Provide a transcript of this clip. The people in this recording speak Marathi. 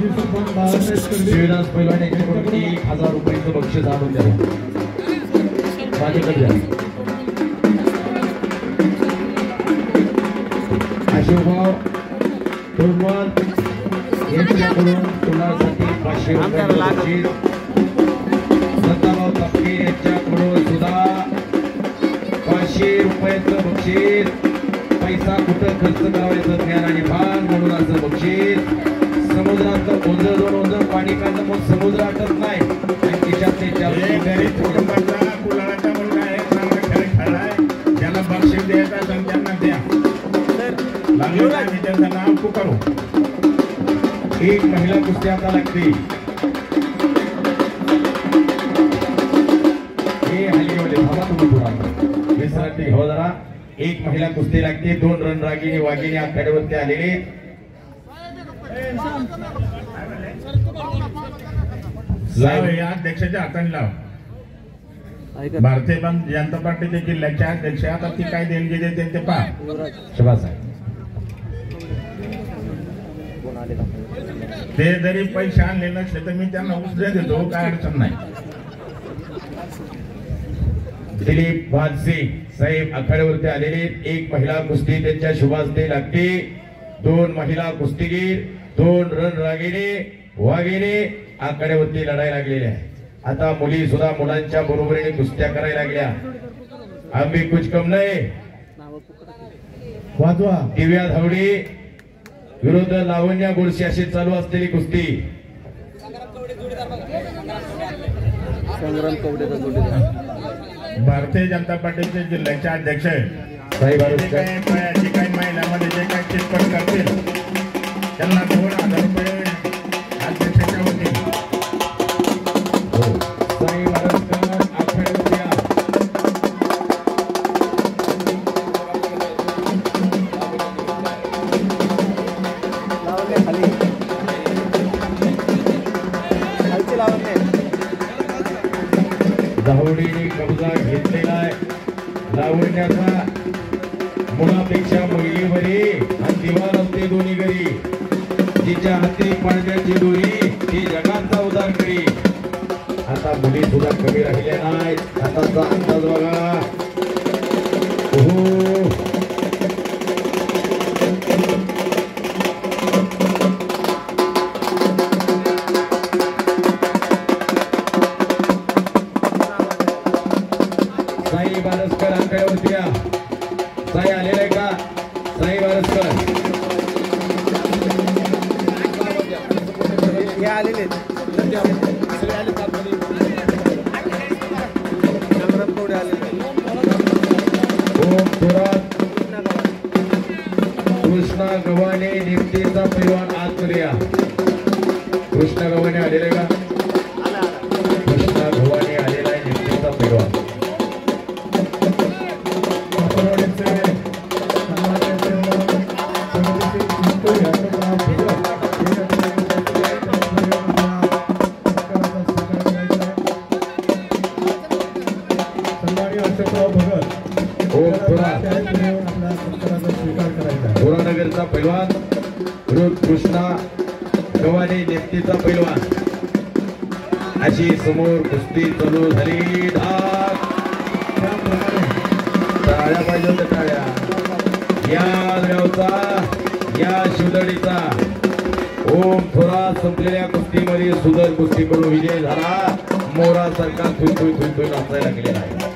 शिवदास पैलवान यांच्याकडून 1000 रुपयांचं बक्षीस आणून द्यावं माझ्याकडे द्या. अशोकभाऊ तोरवाल यांच्याकडून तुलासाठी 500 रुपयांचं बक्षीस. दत्ताभाऊ तपके यांच्याकडून सुद्धा 500 रुपयांचं बक्षीस. पैसा कुठं खर्च करायचं ज्ञान आणि भान म्हणून असं बक्षीस. समुद्राचं ओझं दोन ओझं पाणी काढलं मग समुद्र आटत नाही. खिशातले गरीब कुटुंबाचा कुलाळाचा मुलगा आहे, चांगला खेळ खेळलाय, ज्याला बक्षीस द्यायचं असेल त्यांना द्या. लागलं नाही त्यांचं नाव पुकारू. एक महिला कुस्ती आता लागते. हे हल्लीवाले थांबा तुम्ही पुढा विसरते हो जरा. एक महिला कुस्ती लागते. 2 रणरागिणी वाघिणी आखाड्यावरती आलेले. अध्यक्षाच्या हाताने लाव. भारतीय जनता पार्टीचे जिल्ह्याच्या अध्यक्ष आता ती काय देणगी देते ते पहा. शबास साहेब ते जरी पैसे आणले नसले तर मी त्यांना उसरे देतो, काय अडचण नाही. दिलीप वाजसे साहेब आखाड्यावरती आलेले. एक महिला कुस्ती त्यांच्या शुभास्ते लागते. 2 महिला कुस्तीगीर, 2 रणरागिणी वाघिणी आखाड्यावरती लढाई लागलेली आहे. आता मुली सुद्धा मुलांच्या बरोबरीने कुस्त्या करायला लागल्या. आम्ही कुछ कम नाही. वाजवा. दिव्या धावडी विरुद्ध लावण्या गोडसे अशी चालू असलेली कुस्ती. संग्राम कवडेचा जोडीदार भारतीय जनता पार्टीचे जिल्ह्याचे अध्यक्ष साहेब काही महिन्यामध्ये जे काही चिटपट करतील त्यांना 2000 रुपये अध्यक्षाच्या होते. धावडीने कब्जा घेतलेला आहे. लावण्याचा मुलापेक्षा मुलगी बरी आणि दिवार असते दोन्ही घरी. तिच्या हाती पडद्याची दोरी ती जगाचा उद्धार करी. आता मुली सुद्धा कमी राहिल्या नाहीत. आताचा अंदाज बघा. साई बारसकर आकड्यावरती या. साई आलेला आहे का? साई बारसकर हे आलेले कृष्णा गव्हाणे निफ्टीचा पैलवान आज करूया. कृष्णा गव्हाणे आलेला आहे का? कृष्णा गव्हाणे आलेला आहे निफ्टीचा पैलवान. पुरानगरचा पैलवान विरुद्ध कृष्णा गव्हाणे नेफ्टीचा पैलवान अशी समोर कुस्ती चालू झाली. टाळ्या पाहिजे होत्या टाळ्या. या गावचा या शिवदडीचा ओम थोरात संपलेल्या कुस्तीमध्ये सुंदर कुस्ती करून विजय झाला. मोरा सारखा थुई थुई थुई थुई नाचायला लागलेला आहे.